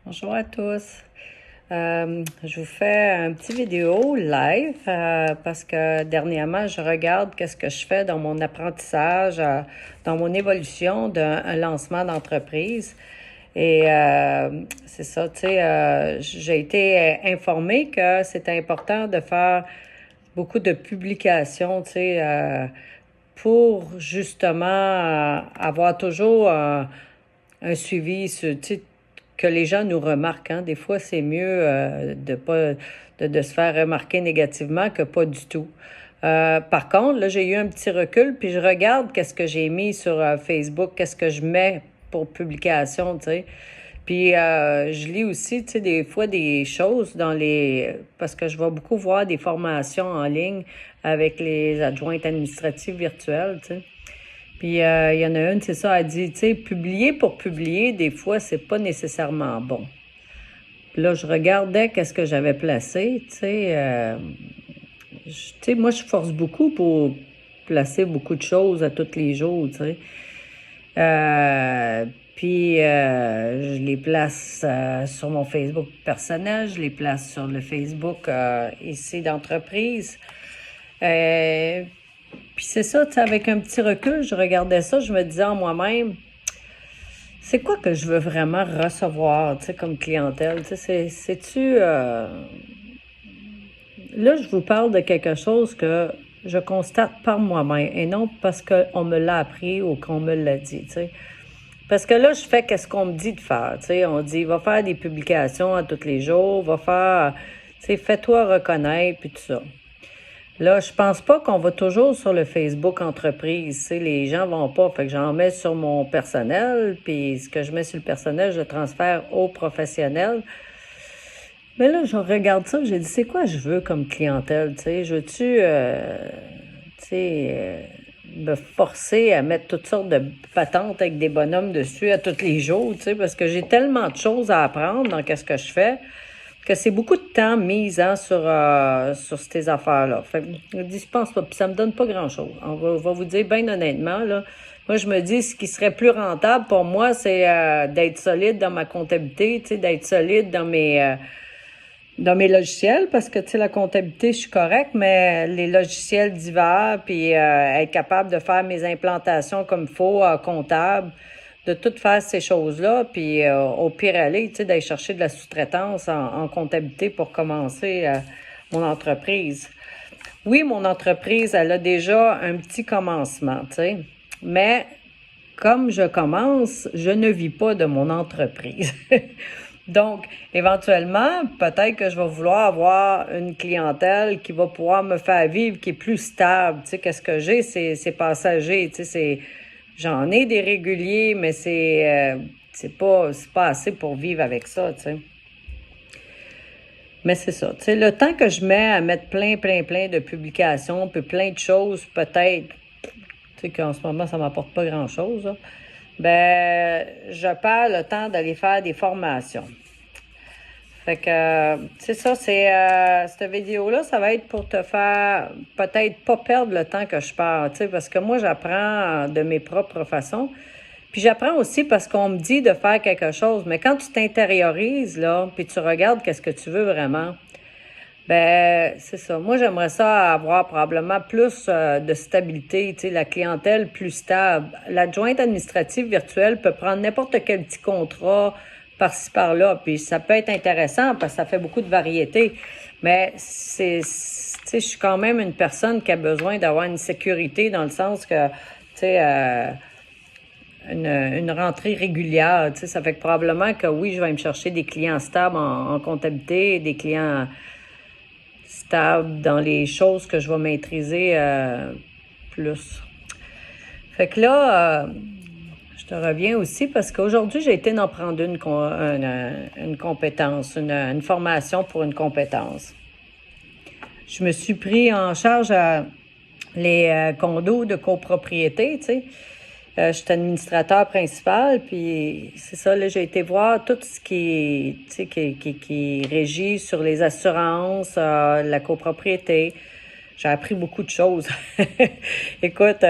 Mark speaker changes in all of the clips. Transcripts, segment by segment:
Speaker 1: Bonjour à tous. Je vous fais un petit vidéo live parce que dernièrement, je regarde qu'est-ce que je fais dans mon apprentissage, dans mon évolution d'un lancement d'entreprise. Et c'est ça, tu sais, j'ai été informée que c'était important de faire beaucoup de publications, tu sais, pour justement avoir toujours un suivi, tu sais, que les gens nous remarquent. Hein. Des fois, c'est mieux de pas de se faire remarquer négativement que pas du tout. Par contre, là, j'ai eu un petit recul, puis je regarde qu'est-ce que j'ai mis sur Facebook, qu'est-ce que je mets pour publication, tu sais. Puis je lis aussi, tu sais, des fois des choses dans les... Parce que je vais beaucoup voir des formations en ligne avec les adjointes administratives virtuelles, tu sais. Puis il y en a une, c'est ça, elle dit, tu sais, publier pour publier, des fois, c'est pas nécessairement bon. Puis là, je regardais qu'est-ce que j'avais placé, tu sais. Tu sais, moi, je force beaucoup pour placer beaucoup de choses à tous les jours, tu sais. Euh, puis, je les place sur mon Facebook personnel, je les place sur le Facebook ici d'entreprise. Euh, puis c'est ça, tu sais, avec un petit recul, je regardais ça, je me disais en moi-même, c'est quoi que je veux vraiment recevoir, tu sais, comme clientèle? Tu sais, c'est-tu... Là, je vous parle de quelque chose que je constate par moi-même et non parce qu'on me l'a appris ou qu'on me l'a dit, tu sais. Parce que là, je fais qu'est-ce qu'on me dit de faire, tu sais. On dit, va faire des publications à tous les jours, va faire, tu sais, fais-toi reconnaître, puis tout ça. Là, je pense pas qu'on va toujours sur le Facebook entreprise. Tu sais, les gens vont pas. Fait que j'en mets sur mon personnel, puis ce que je mets sur le personnel, je transfère au professionnel. Mais là, je regarde ça, j'ai dit, c'est quoi je veux comme clientèle, tu sais? Je veux-tu, tu sais, me forcer à mettre toutes sortes de patentes avec des bonhommes dessus à tous les jours, tu sais? Parce que j'ai tellement de choses à apprendre dans qu'est-ce que je fais que c'est beaucoup de temps mis hein, sur ces affaires-là. Fait que je dis, je pense pas, puis ça me donne pas grand-chose. On va vous dire bien honnêtement, là. Moi, je me dis, ce qui serait plus rentable pour moi, c'est d'être solide dans ma comptabilité, tu sais, d'être solide dans mes logiciels, parce que, tu sais, la comptabilité, je suis correcte, mais les logiciels divers, puis être capable de faire mes implantations comme il faut, comptable, de tout faire ces choses-là, puis au pire aller, tu sais, d'aller chercher de la sous-traitance en comptabilité pour commencer mon entreprise. Oui, mon entreprise, elle a déjà un petit commencement, tu sais, mais comme je commence, je ne vis pas de mon entreprise. Donc, éventuellement, peut-être que je vais vouloir avoir une clientèle qui va pouvoir me faire vivre, qui est plus stable. Tu sais, qu'est-ce que j'ai, c'est passager. Tu sais, j'en ai des réguliers, mais c'est pas assez pour vivre avec ça, tu sais. Mais c'est ça. Tu sais, le temps que je mets à mettre plein de publications, puis plein de choses, peut-être, tu sais, qu'en ce moment, ça m'apporte pas grand-chose, là, ben, je perds le temps d'aller faire des formations. Fait que, c'est ça, cette vidéo-là, ça va être pour te faire peut-être pas perdre le temps que je perds, tu sais, parce que moi, j'apprends de mes propres façons. Puis j'apprends aussi parce qu'on me dit de faire quelque chose. Mais quand tu t'intériorises, là, puis tu regardes qu'est-ce que tu veux vraiment, ben, c'est ça. Moi, j'aimerais ça avoir probablement plus de stabilité, tu sais, la clientèle plus stable. L'adjointe administrative virtuelle peut prendre n'importe quel petit contrat par-ci, par-là, puis ça peut être intéressant parce que ça fait beaucoup de variété. Mais tu sais, je suis quand même une personne qui a besoin d'avoir une sécurité dans le sens que, tu sais, une rentrée régulière, tu sais, ça fait que probablement que oui, je vais me chercher des clients stables en comptabilité, des clients stable dans les choses que je vais maîtriser plus. Fait que là, je te reviens aussi parce qu'aujourd'hui, j'ai été en prendre une compétence, une formation pour une compétence. Je me suis pris en charge les condos de copropriété, tu sais. Je suis administrateur principal, puis c'est ça, là, j'ai été voir tout ce tu sais, qui régit sur les assurances, la copropriété. J'ai appris beaucoup de choses. Écoute,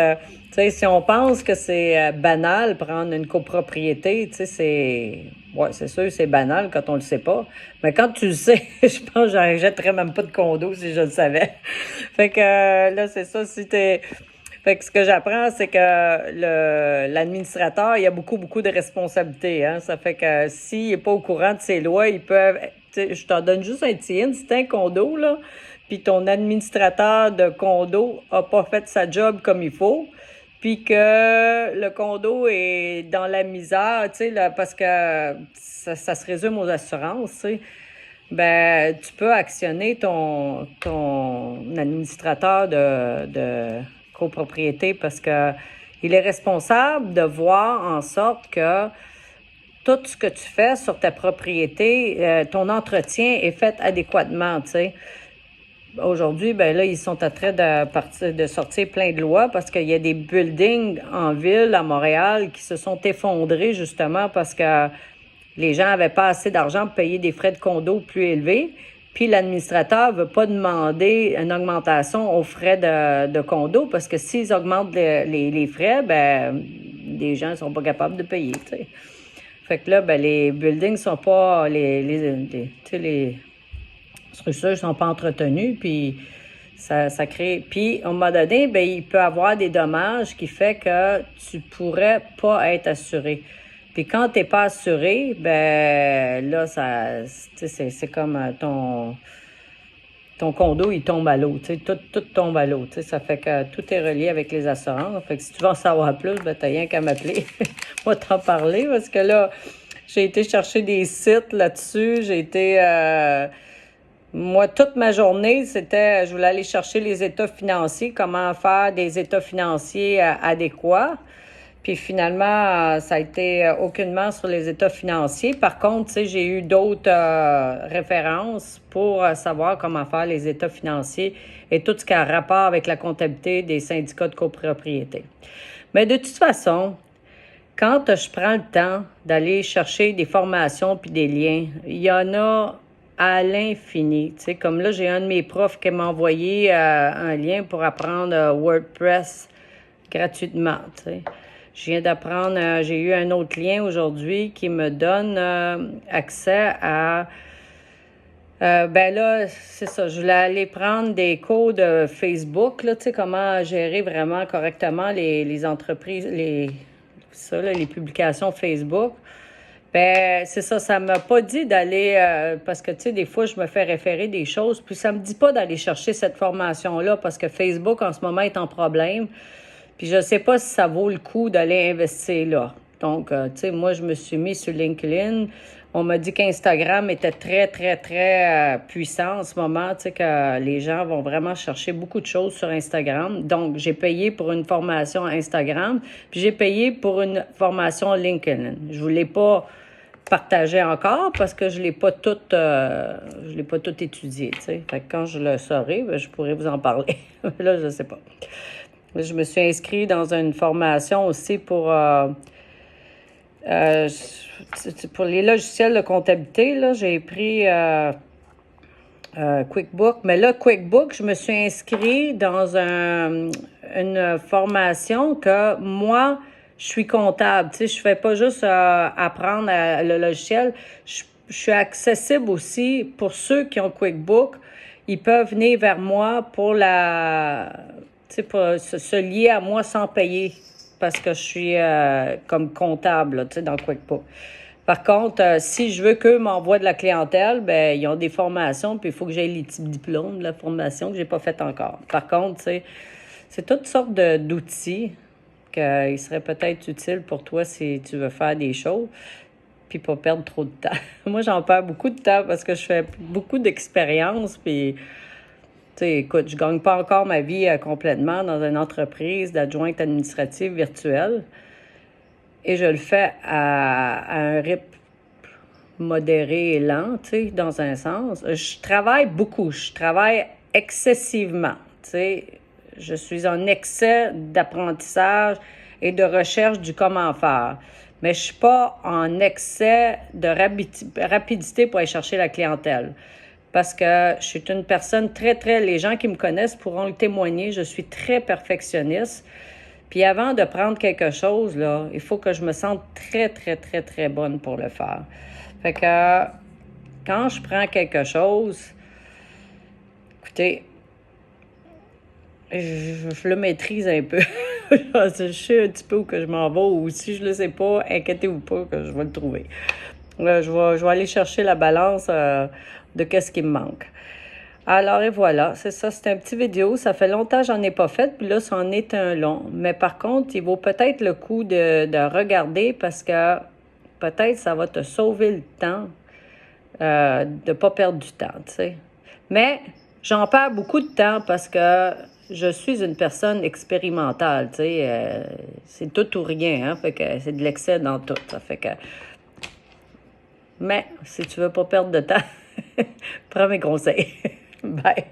Speaker 1: Tu sais, si on pense que c'est banal prendre une copropriété, tu sais, c'est sûr, c'est banal quand on le sait pas. Mais quand tu le sais, je pense que j'achèterais même pas de condo si je le savais. Fait que là, c'est ça, si t'es... Fait que ce que j'apprends, c'est que l'administrateur, il a beaucoup, beaucoup de responsabilités, hein. Ça fait que s'il n'est pas au courant de ces lois, ils peuvent... Tu sais, je t'en donne juste un petit hint, si t'as un condo, là, puis ton administrateur de condo a pas fait sa job comme il faut, puis que le condo est dans la misère, tu sais, là, parce que ça se résume aux assurances, tu sais, ben, tu peux actionner ton administrateur de copropriété parce que il est responsable de voir en sorte que tout ce que tu fais sur ta propriété, ton entretien est fait adéquatement, tu sais. Aujourd'hui, ben là, ils sont en train de sortir plein de lois parce qu'il y a des buildings en ville, à Montréal, qui se sont effondrés justement parce que les gens n'avaient pas assez d'argent pour payer des frais de condo plus élevés. Puis l'administrateur ne veut pas demander une augmentation aux frais de condo parce que s'ils augmentent les frais, ben les gens ne sont pas capables de payer, tu sais. Fait que là, ben les buildings sont pas... les structures sont pas entretenues, puis ça crée... Puis, à un moment donné, ben il peut y avoir des dommages qui fait que tu pourrais pas être assuré. Puis quand t'es pas assuré, ben là, c'est comme ton condo, il tombe à l'eau. Tout tombe à l'eau. Ça fait que tout est relié avec les assurances. Fait que si tu veux en savoir plus, ben t'as rien qu'à m'appeler. Moi, t'en parler parce que là, j'ai été chercher des sites là-dessus. Moi, toute ma journée, je voulais aller chercher les états financiers, comment faire des états financiers adéquats. Puis finalement, ça a été aucunement sur les états financiers. Par contre, tu sais, j'ai eu d'autres références pour savoir comment faire les états financiers et tout ce qui a rapport avec la comptabilité des syndicats de copropriété. Mais de toute façon, quand je prends le temps d'aller chercher des formations puis des liens, il y en a à l'infini. Tu sais, comme là, j'ai un de mes profs qui m'a envoyé un lien pour apprendre WordPress gratuitement, tu sais. Je viens d'apprendre, j'ai eu un autre lien aujourd'hui qui me donne accès à... ben là, c'est ça, je voulais aller prendre des cours de Facebook, là, tu sais, comment gérer vraiment correctement les entreprises, les publications Facebook. Ben, c'est ça m'a pas dit d'aller, parce que, tu sais, des fois, je me fais référer des choses, puis ça me dit pas d'aller chercher cette formation-là, parce que Facebook, en ce moment, est en problème. Puis je ne sais pas si ça vaut le coup d'aller investir là. Donc, tu sais, moi, je me suis mis sur LinkedIn. On m'a dit qu'Instagram était très, très, très puissant en ce moment. Tu sais, que les gens vont vraiment chercher beaucoup de choses sur Instagram. Donc, j'ai payé pour une formation Instagram, puis j'ai payé pour une formation LinkedIn. Je ne vous l'ai pas partagé encore parce que je l'ai pas tout étudié, tu sais. Fait que quand je le saurai, ben, je pourrai vous en parler. Là, je ne sais pas. Je me suis inscrite dans une formation aussi pour les logiciels de comptabilité. Là, j'ai pris QuickBook. Mais là, QuickBook, je me suis inscrite dans une formation que moi, je suis comptable. Tu sais, je fais pas juste apprendre le logiciel. Je suis accessible aussi pour ceux qui ont QuickBook. Ils peuvent venir vers moi pour pour se lier à moi sans payer parce que je suis comme comptable là, dans QuickBooks. Par contre, si je veux qu'eux m'envoient de la clientèle, ben ils ont des formations, puis il faut que j'aie les petits diplômes de la formation que j'ai pas fait encore. Par contre, c'est toutes sortes d'outils qui seraient peut-être utiles pour toi si tu veux faire des choses, puis pas perdre trop de temps. Moi, j'en perds beaucoup de temps parce que je fais beaucoup d'expérience, puis... Tu sais, écoute, je gagne pas encore ma vie complètement dans une entreprise d'adjointe administrative virtuelle et je le fais à un rythme modéré et lent, tu sais, dans un sens. Je travaille beaucoup, je travaille excessivement, tu sais. Je suis en excès d'apprentissage et de recherche du comment faire. Mais je suis pas en excès de rapidité pour aller chercher la clientèle. Parce que je suis une personne très, très... Les gens qui me connaissent pourront le témoigner. Je suis très perfectionniste. Puis avant de prendre quelque chose, là, il faut que je me sente très, très, très, très bonne pour le faire. Fait que quand je prends quelque chose, écoutez, je le maîtrise un peu. Je sais un petit peu où que je m'en vais, ou si je ne le sais pas, inquiétez-vous pas que je vais le trouver. Je vais aller chercher la balance de qu'est-ce qui me manque. Alors, et voilà, c'est ça, c'est un petit vidéo. Ça fait longtemps que j'en ai pas fait, puis là, c'en est un long. Mais par contre, il vaut peut-être le coup de regarder parce que peut-être ça va te sauver le temps de ne pas perdre du temps, tu sais. Mais j'en perds beaucoup de temps parce que je suis une personne expérimentale, tu sais. C'est tout ou rien, hein, fait que c'est de l'excès dans tout. Ça fait que... Mais si tu veux pas perdre de temps, prends mes conseils. Bye.